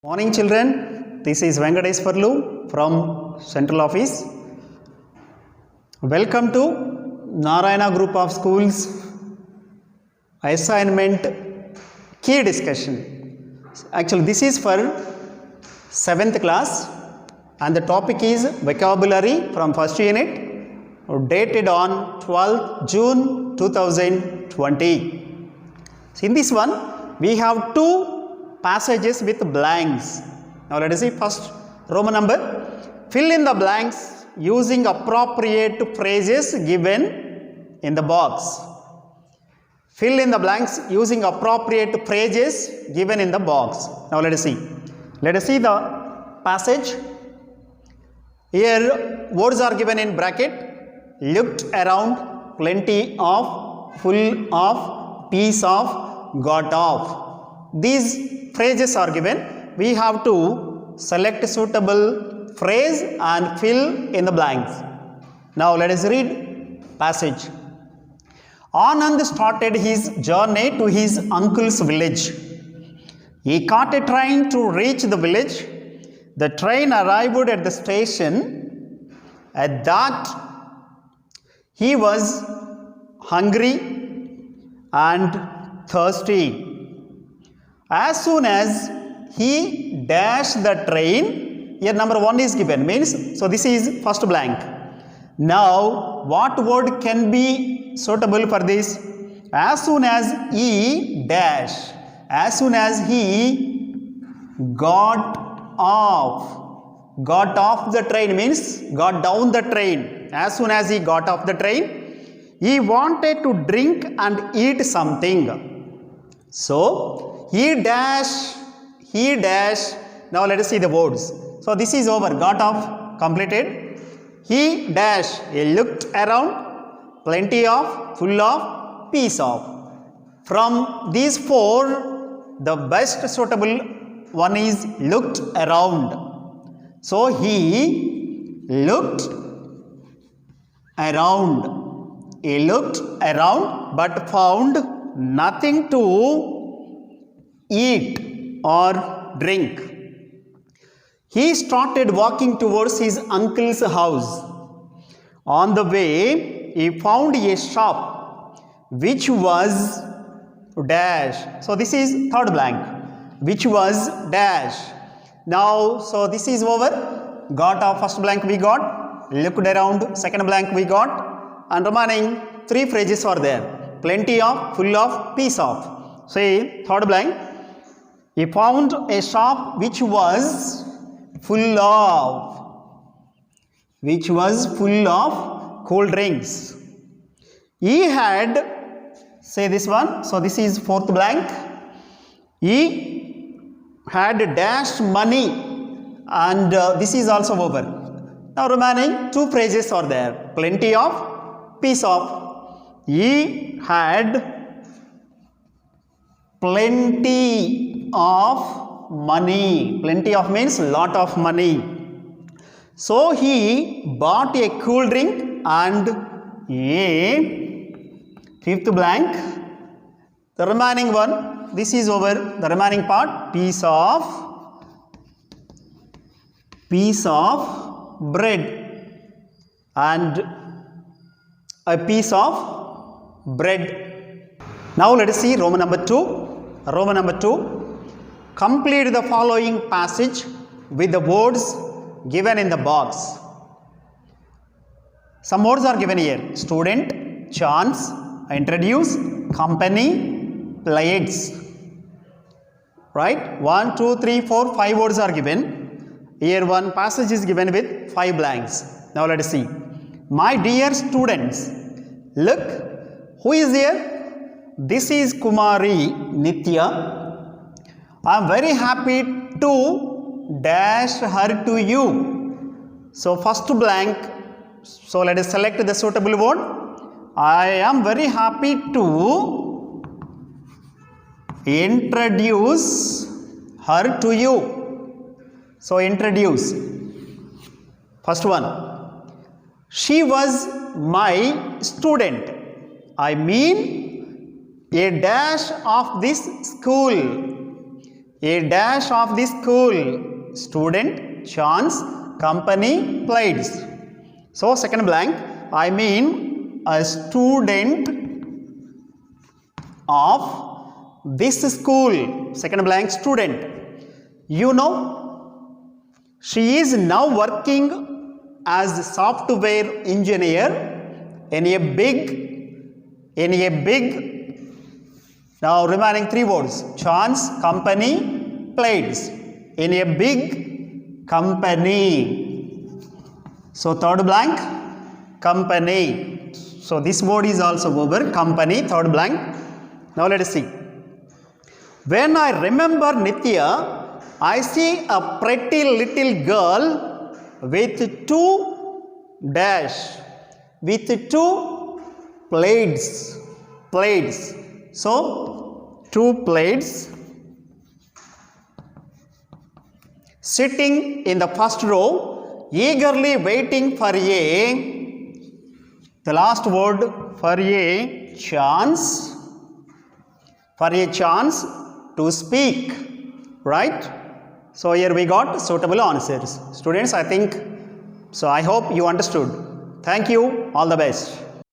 Morning children, this is Venkateswarlu from Central Office. Welcome to Narayana Group of Schools assignment key discussion. Actually this is for 7th class and the topic is vocabulary from first unit dated on 12th June 2020. So in this one we have two passages with blanks. Now let us see first Roman number. Fill in the blanks using appropriate phrases given in the box. Fill in the blanks using appropriate phrases given in the box. Now let us see. Let us see the passage. Here words are given in bracket. Looked around, plenty of, full of, piece of, got off. These phrases are given. We have to select suitable phrase and fill in the blanks. Now let us read passage. Anand started his journey to his uncle's village. He caught a train to reach the village. The train arrived at the station. At that, he was hungry and thirsty. As soon as he dashed the train, here number 1 is given, means, so this is first blank. Now, what word can be suitable for this? As soon as he dash, as soon as he got off the train means got down the train. As soon as he got off the train, he wanted to drink and eat something. So, he dash, now let us see the words. So this is over, got off, completed. He dash, he looked around, plenty of, full of, piece of. From these four, the best suitable one is looked around. So he looked around. He looked around but found nothing to eat or drink. He started walking towards his uncle's house. On the way, he found a shop which was dash. So this is third blank, which was dash. Now, so this is over. Got our first blank we got, looked around, second blank we got, and remaining 3 phrases are there. Plenty of, full of, piece of. Say third blank. He found a shop which was full of cool drinks. He had, say this one, so this is fourth blank. He had dashed money and this is also over. Now remaining 2 phrases are there. Plenty of, piece of. He had plenty of money. Plenty of means lot of money. So he bought a cool drink and a fifth blank. The remaining one, this is over. The remaining part, piece of bread and a piece of bread. Now let us see Roman number 2. Roman number 2. Complete the following passage with the words given in the box. Some words are given here. Student, chance, introduce, company, plates. Right? 1, 2, 3, 4, 5 words are given. Here one passage is given with 5 blanks. Now let us see. My dear students, look, who is here? This is Kumari Nitya. I am very happy to dash her to you. So first blank. So let us select the suitable word. I am very happy to introduce her to you. So introduce. First one. She was my student. I mean a dash of this school. A dash of the school. Student, chance, company, played. So second blank, I mean a student of this school. Second blank, student. You know, she is now working as a software engineer in a big, now remaining three words, chance, company, played, in a big company. So third blank, company. So this word is also over, company, third blank. Now let us see. When I remember Nitya, I see a pretty little girl with two plates. So two plates sitting in the first row, eagerly waiting for the last word, for a chance to speak, right? So here we got suitable answers. Students, I think, so I hope you understood. Thank you. All the best.